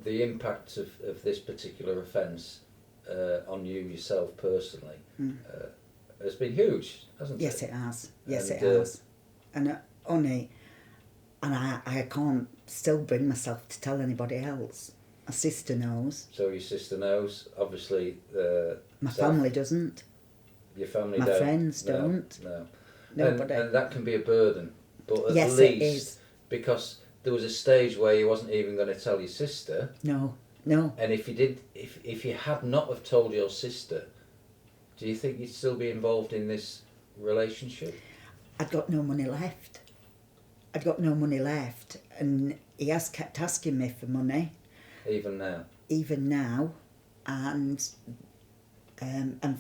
the impact of this particular offence on you yourself personally has been huge, hasn't it? Yes, it has. Yes, it has. And only, and I can't still bring myself to tell anybody else. My sister knows. So your sister knows, obviously. My family doesn't. Your family My don't? friends don't. No. Nobody. And that can be a burden. But at Yes, least, it is. because there was a stage where you wasn't even going to tell your sister. No. And if you did, if you had not have told your sister, do you think you'd still be involved in this relationship? I'd got no money left. And he has kept asking me for money. Even now? Even now. And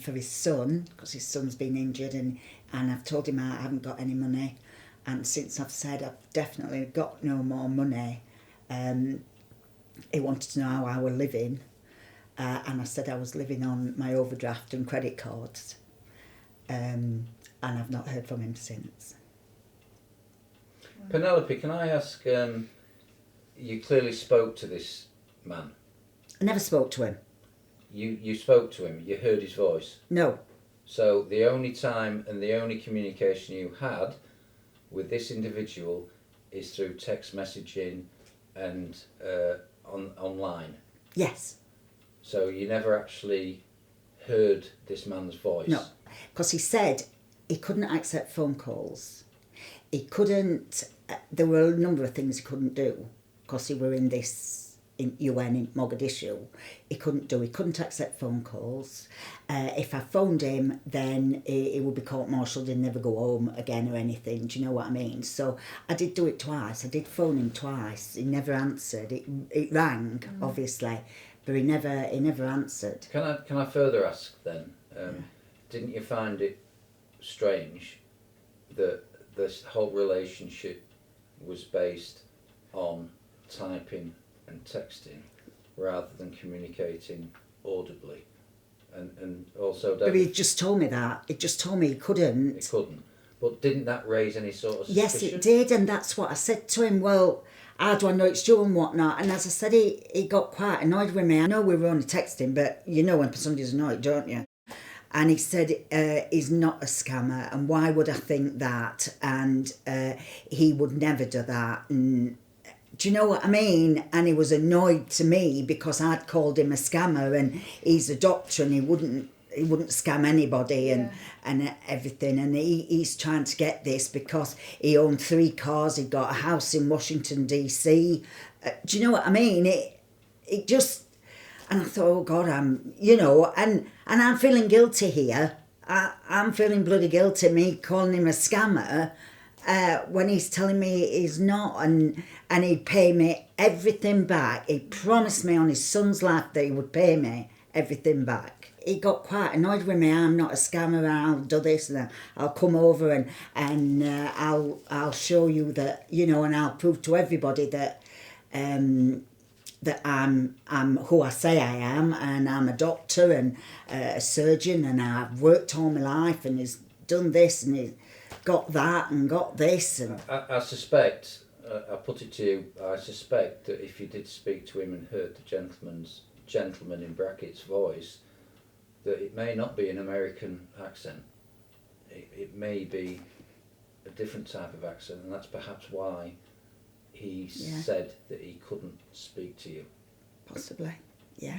for his son, because his son's been injured, and I've told him I haven't got any money. And since I've said I've definitely got no more money, he wanted to know how I were living. And I said I was living on my overdraft and credit cards. And I've not heard from him since. Penelope, can I ask, you clearly spoke to this man. I never spoke to him. You spoke to him, you heard his voice? No. So the only time and the only communication you had with this individual is through text messaging and online? Yes. So you never actually heard this man's voice? No, because he said he couldn't accept phone calls. He couldn't, there were a number of things he couldn't do because he were in UN in Mogadishu. He couldn't accept phone calls. If I phoned him, then he would be court-martialed and never go home again or anything. Do you know what I mean? So I did do it twice. I did phone him twice. He never answered. It rang, obviously, but he never answered. Can I further ask then? Didn't you find it strange that this whole relationship was based on typing and texting rather than communicating audibly? And also... But he just told me that. He just told me he couldn't. He couldn't. But didn't that raise any sort of suspicion? Yes, it did, and that's what I said to him. Well, how do I know it's you and whatnot? And as I said, he got quite annoyed with me. I know we were only texting, but you know when somebody's annoyed, don't you? And he said he's not a scammer, and why would I think that? And he would never do that. And do you know what I mean? And he was annoyed to me because I'd called him a scammer, and he's a doctor, and he wouldn't scam anybody and everything. And he's trying to get this because he owned 3 cars. He got a house in Washington DC. Do you know what I mean? It just. And I thought, oh God, and I'm feeling guilty here. I'm feeling bloody guilty, me calling him a scammer, when he's telling me he's not, and he'd pay me everything back. He promised me on his son's life that he would pay me everything back. He got quite annoyed with me. I'm not a scammer, and I'll do this, and I'll come over and I'll show you that, and I'll prove to everybody that that I'm who I say I am, and I'm a doctor and a surgeon, and I've worked all my life, and he's done this and he's got that and got this. And I suspect, I put it to you, I suspect that if you did speak to him and heard the gentleman in brackets voice, that it may not be an American accent. It may be a different type of accent, and that's perhaps why he said that he couldn't speak to you. Possibly, yeah.